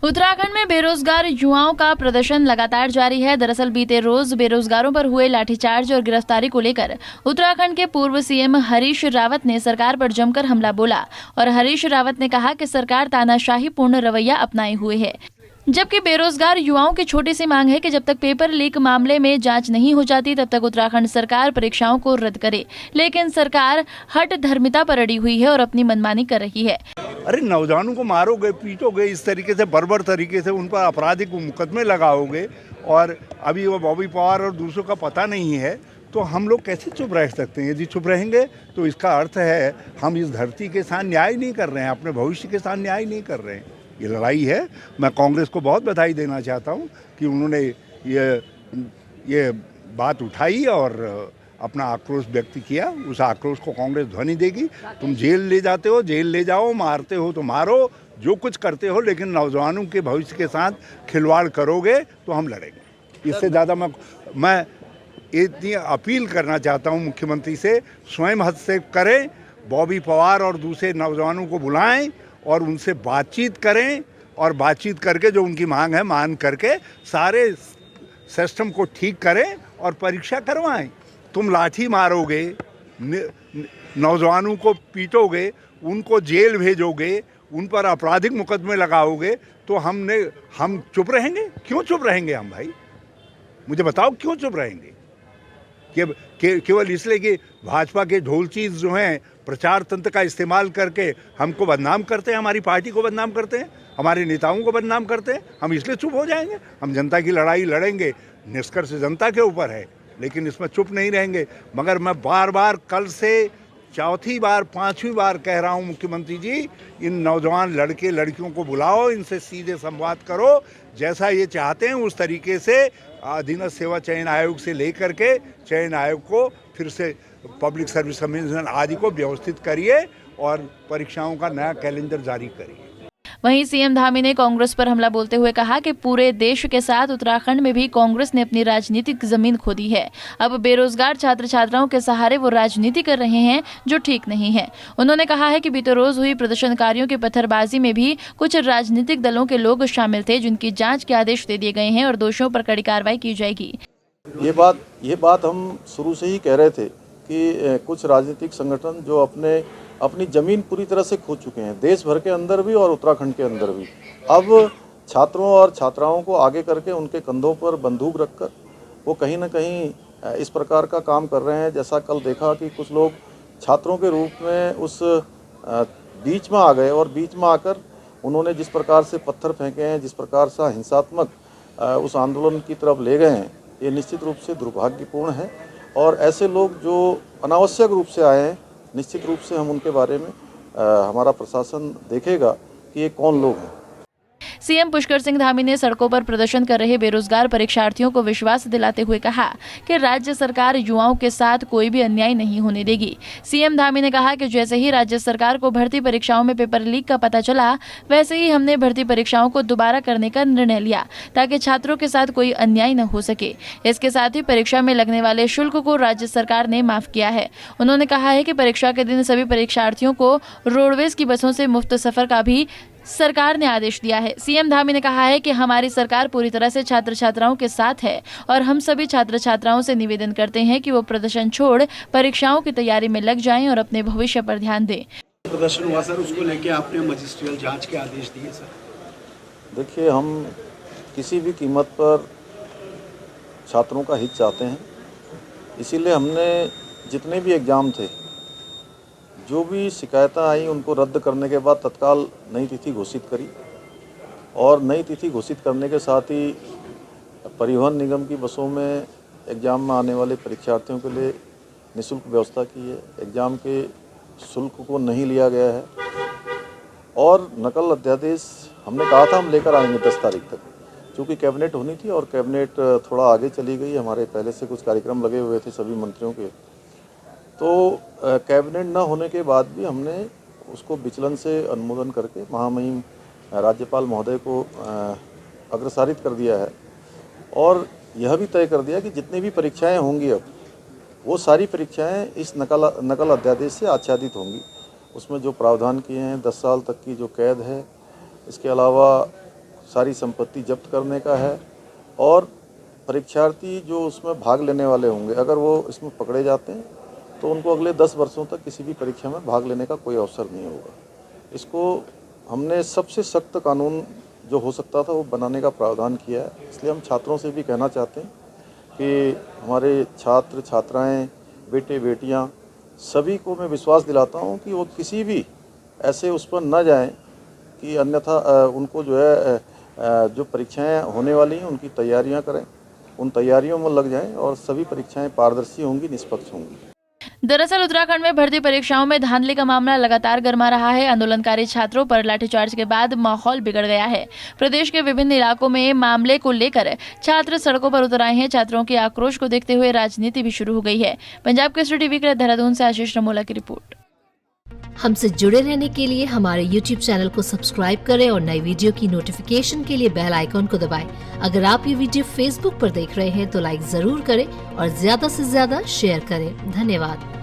उत्तराखंड में बेरोजगार युवाओं का प्रदर्शन लगातार जारी है। दरअसल बीते रोज बेरोजगारों पर हुए लाठीचार्ज और गिरफ्तारी को लेकर उत्तराखंड के पूर्व सीएम हरीश रावत ने सरकार पर जमकर हमला बोला और हरीश रावत ने कहा कि सरकार तानाशाही पूर्ण रवैया अपनाए हुए है। जबकि बेरोजगार युवाओं की छोटी सी मांग है कि जब तक पेपर लीक मामले में जांच नहीं हो जाती तब तक उत्तराखंड सरकार परीक्षाओं को रद्द करे। लेकिन सरकार हठ धर्मिता पर अड़ी हुई है और अपनी मनमानी कर रही है। अरे नौजवानों को मारोगे, पीटोगे, इस तरीके से बर्बर तरीके से उन पर आपराधिक मुकदमे लगाओगे और अभी वो बॉबी पवार और दूसरों का पता नहीं है, तो हम लोग कैसे चुप रह सकते हैं? यदि चुप रहेंगे तो इसका अर्थ है हम इस धरती के साथ न्याय नहीं कर रहे हैं, अपने भविष्य के साथ न्याय नहीं कर रहे हैं। ये लड़ाई है। मैं कांग्रेस को बहुत बधाई देना चाहता हूँ कि उन्होंने ये बात उठाई और अपना आक्रोश व्यक्त किया। उस आक्रोश को कांग्रेस ध्वनि देगी। तुम जेल ले जाते हो, जेल ले जाओ, मारते हो तो मारो, जो कुछ करते हो, लेकिन नौजवानों के भविष्य के साथ खिलवाड़ करोगे तो हम लड़ेंगे। इससे ज़्यादा मैं इतनी अपील करना चाहता हूँ मुख्यमंत्री से, स्वयं हस्तक्षेप करें, बॉबी पवार और दूसरे नौजवानों को बुलाएं और उनसे बातचीत करें और बातचीत करके जो उनकी मांग है मान करके सारे सिस्टम को ठीक करें और परीक्षा करवाएं। तुम लाठी मारोगे, नौजवानों को पीटोगे, उनको जेल भेजोगे, उन पर आपराधिक मुकदमे लगाओगे तो हम चुप रहेंगे? क्यों चुप रहेंगे हम भाई? मुझे बताओ क्यों चुप रहेंगे? केवल इसलिए कि भाजपा के ढोलचीज जो हैं प्रचार तंत्र का इस्तेमाल करके हमको बदनाम करते हैं, हमारी पार्टी को बदनाम करते हैं, हमारे नेताओं को बदनाम करते हैं, हम इसलिए चुप हो जाएंगे? हम जनता की लड़ाई लड़ेंगे, निष्कर्ष जनता के ऊपर है, लेकिन इसमें चुप नहीं रहेंगे। मगर मैं बार बार कल से चौथी बार, पांचवी बार कह रहा हूं, मुख्यमंत्री जी, इन नौजवान लड़के लड़कियों को बुलाओ, इनसे सीधे संवाद करो, जैसा ये चाहते हैं उस तरीके से अधीनस्थ सेवा चयन आयोग से लेकर के चयन आयोग को फिर से पब्लिक सर्विस कमीशन आदि को व्यवस्थित करिए और परीक्षाओं का नया कैलेंडर जारी करिए। वहीं सीएम धामी ने कांग्रेस पर हमला बोलते हुए कहा कि पूरे देश के साथ उत्तराखंड में भी कांग्रेस ने अपनी राजनीतिक जमीन खो दी है। अब बेरोजगार छात्र छात्राओं के सहारे वो राजनीति कर रहे हैं, जो ठीक नहीं है। उन्होंने कहा है कि बीते रोज हुई प्रदर्शनकारियों की पत्थरबाजी में भी कुछ राजनीतिक दलों के लोग शामिल थे, जिनकी जाँच के आदेश दे दिए गए हैं और दोषियों पर कड़ी कार्रवाई की जाएगी। ये बात हम शुरू से ही कह रहे थे कि कुछ राजनीतिक संगठन जो अपनी ज़मीन पूरी तरह से खो चुके हैं, देश भर के अंदर भी और उत्तराखंड के अंदर भी। अब छात्रों और छात्राओं को आगे करके उनके कंधों पर बंदूक रखकर वो कहीं ना कहीं इस प्रकार का काम कर रहे हैं। जैसा कल देखा कि कुछ लोग छात्रों के रूप में उस बीच में आ गए और बीच में आकर उन्होंने जिस प्रकार से पत्थर फेंके हैं, जिस प्रकार से हिंसात्मक उस आंदोलन की तरफ ले गए हैं, ये निश्चित रूप से दुर्भाग्यपूर्ण है। और ऐसे लोग जो अनावश्यक रूप से आए हैं, निश्चित रूप से हम उनके बारे में हमारा प्रशासन देखेगा कि ये कौन लोग हैं। सीएम पुष्कर सिंह धामी ने सड़कों पर प्रदर्शन कर रहे बेरोजगार परीक्षार्थियों को विश्वास दिलाते हुए कहा कि राज्य सरकार युवाओं के साथ कोई भी अन्याय नहीं होने देगी। सीएम धामी ने कहा कि जैसे ही राज्य सरकार को भर्ती परीक्षाओं में पेपर लीक का पता चला, वैसे ही हमने भर्ती परीक्षाओं को दोबारा करने का निर्णय लिया ताकि छात्रों के साथ कोई अन्याय न हो सके। इसके साथ ही परीक्षा में लगने वाले शुल्क को राज्य सरकार ने माफ किया है। उन्होंने कहा है कि परीक्षा के दिन सभी परीक्षार्थियों को रोडवेज की बसों से मुफ्त सफर का भी सरकार ने आदेश दिया है। सीएम धामी ने कहा है कि हमारी सरकार पूरी तरह से छात्र छात्राओं के साथ है और हम सभी छात्र छात्राओं से निवेदन करते हैं कि वो प्रदर्शन छोड़ परीक्षाओं की तैयारी में लग जाएं और अपने भविष्य पर ध्यान दें। प्रदर्शन हुआ सर, उसको लेके आपने मजिस्ट्रियल जांच के आदेश दिए सर? देखिए, हम किसी भी कीमत पर छात्रों का हित चाहते हैं, इसीलिए हमने जितने भी एग्ज़ाम थे, जो भी शिकायतें आई, उनको रद्द करने के बाद तत्काल नई तिथि घोषित करी और नई तिथि घोषित करने के साथ ही परिवहन निगम की बसों में एग्ज़ाम में आने वाले परीक्षार्थियों के लिए निःशुल्क व्यवस्था की है। एग्ज़ाम के शुल्क को नहीं लिया गया है और नकल अध्यादेश हमने कहा था हम लेकर आएंगे 10 तारीख तक, क्योंकि कैबिनेट होनी थी और कैबिनेट थोड़ा आगे चली गई। हमारे पहले से कुछ कार्यक्रम लगे हुए थे सभी मंत्रियों के, तो कैबिनेट न होने के बाद भी हमने उसको विचलन से अनुमोदन करके महामहिम राज्यपाल महोदय को अग्रसारित कर दिया है और यह भी तय कर दिया कि जितनी भी परीक्षाएं होंगी अब वो सारी परीक्षाएं इस नकल अध्यादेश से आच्छादित होंगी। उसमें जो प्रावधान किए हैं 10 साल तक की जो कैद है, इसके अलावा सारी संपत्ति जब्त करने का है और परीक्षार्थी जो उसमें भाग लेने वाले होंगे, अगर वो इसमें पकड़े जाते हैं तो उनको अगले 10 वर्षों तक किसी भी परीक्षा में भाग लेने का कोई अवसर नहीं होगा। इसको हमने सबसे सख्त कानून जो हो सकता था वो बनाने का प्रावधान किया है। इसलिए हम छात्रों से भी कहना चाहते हैं कि हमारे छात्र छात्राएं, बेटे बेटियां सभी को मैं विश्वास दिलाता हूं कि वो किसी भी ऐसे उस पर न जाएं कि अन्यथा उनको जो है जो परीक्षाएं होने वाली हैं उनकी तैयारियां करें, उन तैयारियों में लग जाएं और सभी परीक्षाएं पारदर्शी होंगी, निष्पक्ष होंगी। दरअसल उत्तराखंड में भर्ती परीक्षाओं में धांधली का मामला लगातार गर्मा रहा है। आंदोलनकारी छात्रों पर लाठीचार्ज के बाद माहौल बिगड़ गया है। प्रदेश के विभिन्न इलाकों में मामले को लेकर छात्र सड़कों पर उतर आए हैं। छात्रों के आक्रोश को देखते हुए राजनीति भी शुरू हो गई है। पंजाब केसरी टीवी के लिए देहरादून से आशीष रमोला की रिपोर्ट। हमसे जुड़े रहने के लिए हमारे YouTube चैनल को सब्सक्राइब करें और नई वीडियो की नोटिफिकेशन के लिए बेल आइकॉन को दबाएं। अगर आप ये वीडियो Facebook पर देख रहे हैं तो लाइक जरूर करें और ज्यादा से ज्यादा शेयर करें। धन्यवाद।